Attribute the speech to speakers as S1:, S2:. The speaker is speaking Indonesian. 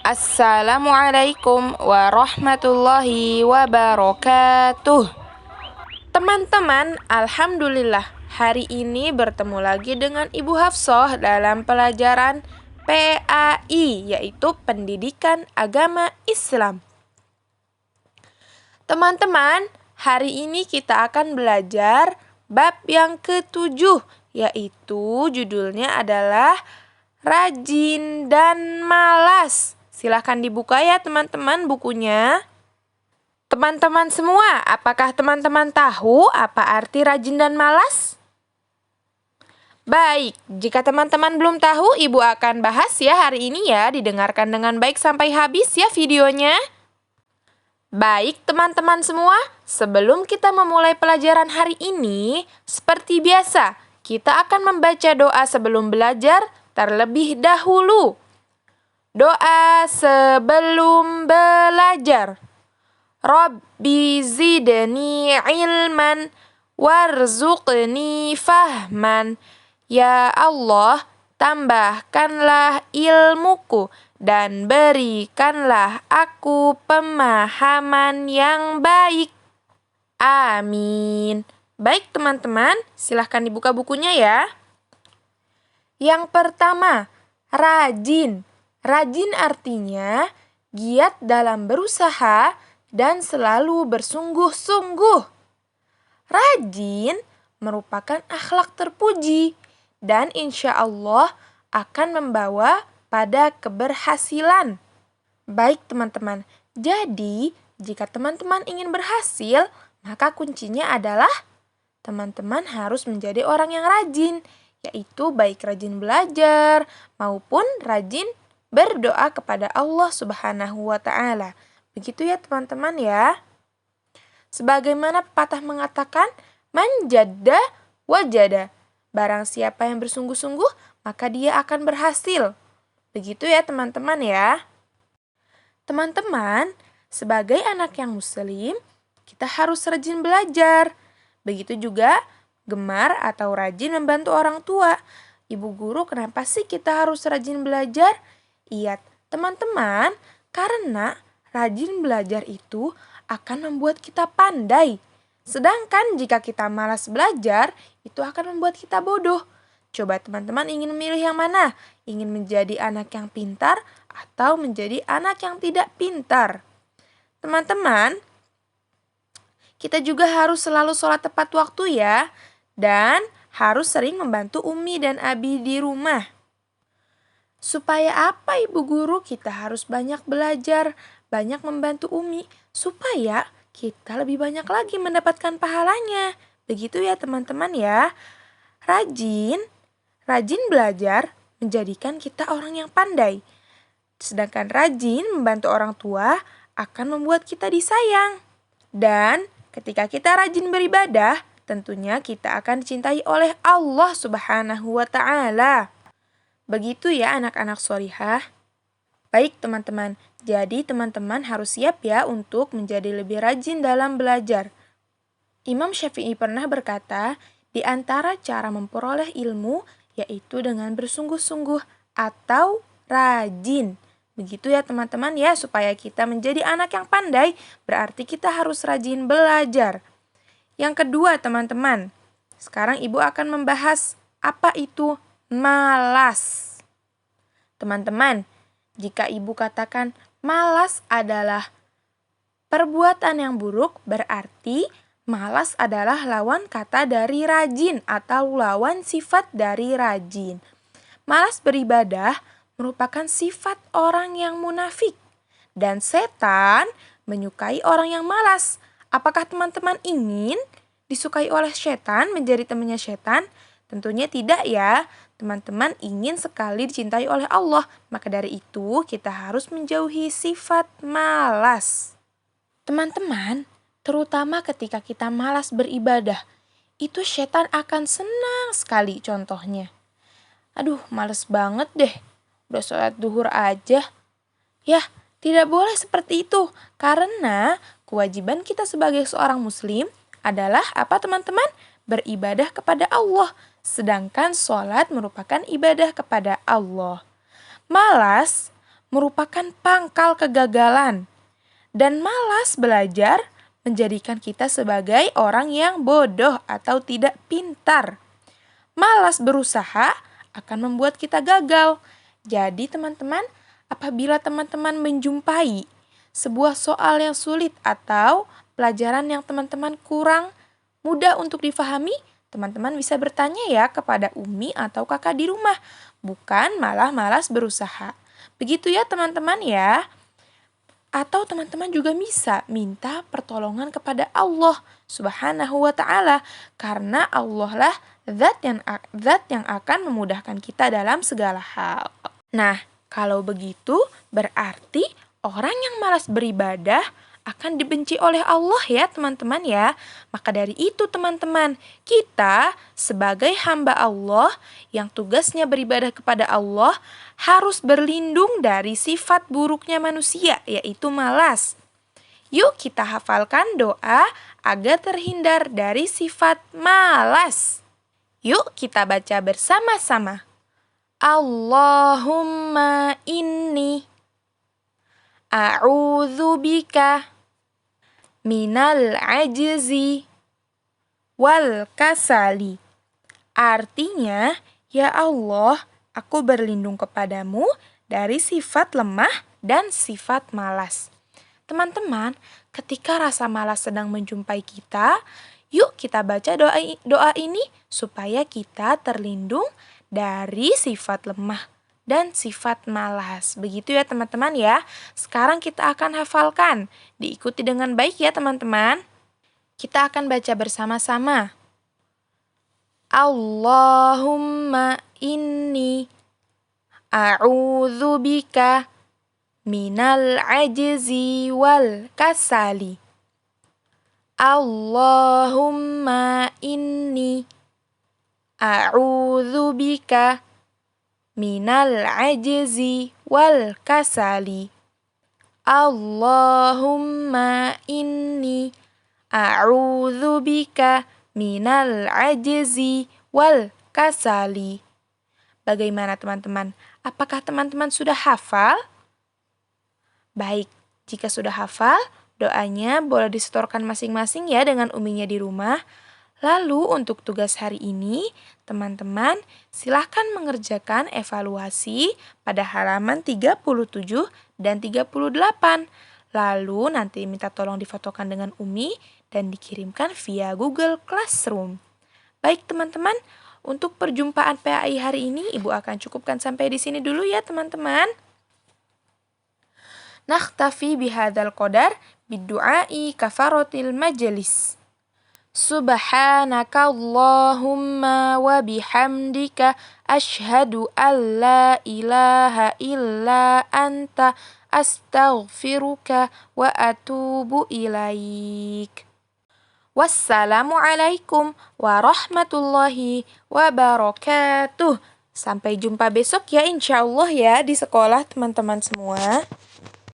S1: Assalamualaikum warahmatullahi wabarakatuh. Teman-teman, alhamdulillah hari ini bertemu lagi dengan Ibu Hafsah dalam pelajaran PAI, yaitu Pendidikan Agama Islam. Teman-teman, hari ini kita akan belajar bab yang ke-7, yaitu judulnya adalah Rajin dan Malas. Silahkan dibuka ya teman-teman bukunya. Teman-teman semua, apakah teman-teman tahu apa arti rajin dan malas? Baik, jika teman-teman belum tahu, Ibu akan bahas ya hari ini ya. Didengarkan dengan baik sampai habis ya videonya. Baik teman-teman semua, sebelum kita memulai pelajaran hari ini, seperti biasa, kita akan membaca doa sebelum belajar terlebih dahulu. Doa sebelum belajar. Rabbi zidni ilman warzuqni fahman. Ya Allah, tambahkanlah ilmuku dan berikanlah aku pemahaman yang baik. Amin. Baik teman-teman, silahkan dibuka bukunya ya. Yang pertama, rajin. Rajin artinya giat dalam berusaha dan selalu bersungguh-sungguh. Rajin merupakan akhlak terpuji dan insya Allah akan membawa pada keberhasilan. Baik teman-teman, jadi jika teman-teman ingin berhasil, maka kuncinya adalah teman-teman harus menjadi orang yang rajin, yaitu baik rajin belajar maupun rajin berdoa kepada Allah Subhanahu wa Ta'ala. Begitu ya teman-teman ya. Sebagaimana pepatah mengatakan, man jadda wajada. Barang siapa yang bersungguh-sungguh, maka dia akan berhasil. Begitu ya teman-teman ya. Teman-teman, sebagai anak yang muslim, kita harus rajin belajar. Begitu juga gemar atau rajin membantu orang tua. Ibu guru, kenapa sih kita harus rajin belajar? Iya, teman-teman, karena rajin belajar itu akan membuat kita pandai. Sedangkan jika kita malas belajar, itu akan membuat kita bodoh. Coba teman-teman ingin memilih yang mana? Ingin menjadi anak yang pintar atau menjadi anak yang tidak pintar? Teman-teman, kita juga harus selalu sholat tepat waktu ya. Dan harus sering membantu Umi dan Abi di rumah. Supaya apa Ibu Guru? Kita harus banyak belajar, banyak membantu Umi, supaya kita lebih banyak lagi mendapatkan pahalanya. Begitu ya teman-teman ya. Rajin belajar menjadikan kita orang yang pandai. Sedangkan rajin membantu orang tua akan membuat kita disayang. Dan ketika kita rajin beribadah, tentunya kita akan dicintai oleh Allah Subhanahu wa Ta'ala. Begitu ya anak-anak sholihah. Baik teman-teman, jadi teman-teman harus siap ya untuk menjadi lebih rajin dalam belajar. Imam Syafi'i pernah berkata, di antara cara memperoleh ilmu yaitu dengan bersungguh-sungguh atau rajin. Begitu ya teman-teman ya, supaya kita menjadi anak yang pandai, berarti kita harus rajin belajar. Yang kedua teman-teman, sekarang Ibu akan membahas apa itu malas. Teman-teman, jika Ibu katakan malas adalah perbuatan yang buruk, berarti malas adalah lawan kata dari rajin atau lawan sifat dari rajin. Malas beribadah merupakan sifat orang yang munafik. Dan setan menyukai orang yang malas. Apakah teman-teman ingin disukai oleh setan, menjadi temannya setan? Tentunya tidak ya. Teman-teman ingin sekali dicintai oleh Allah. Maka dari itu kita harus menjauhi sifat malas. Teman-teman, terutama ketika kita malas beribadah, itu setan akan senang sekali contohnya. Aduh, males banget deh. Udah sholat duhur aja. Ya, tidak boleh seperti itu. Karena kewajiban kita sebagai seorang muslim adalah apa teman-teman? Beribadah kepada Allah. Sedangkan sholat merupakan ibadah kepada Allah. Malas merupakan pangkal kegagalan. Dan malas belajar menjadikan kita sebagai orang yang bodoh atau tidak pintar. Malas berusaha akan membuat kita gagal. Jadi teman-teman, apabila teman-teman menjumpai sebuah soal yang sulit atau pelajaran yang teman-teman kurang mudah untuk difahami, teman-teman bisa bertanya ya kepada Umi atau kakak di rumah, bukan malah malas berusaha. Begitu ya teman-teman ya. Atau teman-teman juga bisa minta pertolongan kepada Allah Subhanahu wa Ta'ala, karena Allah lah zat yang akan memudahkan kita dalam segala hal. Nah, kalau begitu berarti orang yang malas beribadah akan dibenci oleh Allah ya teman-teman ya. Maka dari itu teman-teman, kita sebagai hamba Allah yang tugasnya beribadah kepada Allah harus berlindung dari sifat buruknya manusia, yaitu malas. Yuk kita hafalkan doa agar terhindar dari sifat malas. Yuk kita baca bersama-sama. Allahumma inni a'udzubika minal ajzi wal kasali. Artinya, ya Allah, aku berlindung kepadamu dari sifat lemah dan sifat malas. Teman-teman, ketika rasa malas sedang menjumpai kita, yuk kita baca doa ini supaya kita terlindung dari sifat lemah dan sifat malas. Begitu ya teman-teman ya. Sekarang kita akan hafalkan. Diikuti dengan baik ya teman-teman. Kita akan baca bersama-sama. Allahumma inni a'udzubika minal ajzi wal kasali. Allahumma inni a'udzubika minal ajzi wal kasali. Allahumma inni a'udzubika minal ajzi wal kasali. Bagaimana teman-teman? Apakah teman-teman sudah hafal? Baik, jika sudah hafal, doanya boleh disetorkan masing-masing ya dengan uminya di rumah. Lalu untuk tugas hari ini, teman-teman silahkan mengerjakan evaluasi pada halaman 37 dan 38. Lalu nanti minta tolong difotokan dengan Umi dan dikirimkan via Google Classroom. Baik teman-teman, untuk perjumpaan PAI hari ini Ibu akan cukupkan sampai di sini dulu ya teman-teman. Nakhtafi bihadzal qadar bidduai kafaratil majlis. Subhanaka Allahumma wa bihamdika asyhadu an la ilaha illa anta astaghfiruka wa atubu ilaik. Wassalamualaikum warahmatullahi wabarakatuh. Sampai jumpa besok ya insya Allah ya di sekolah teman-teman semua.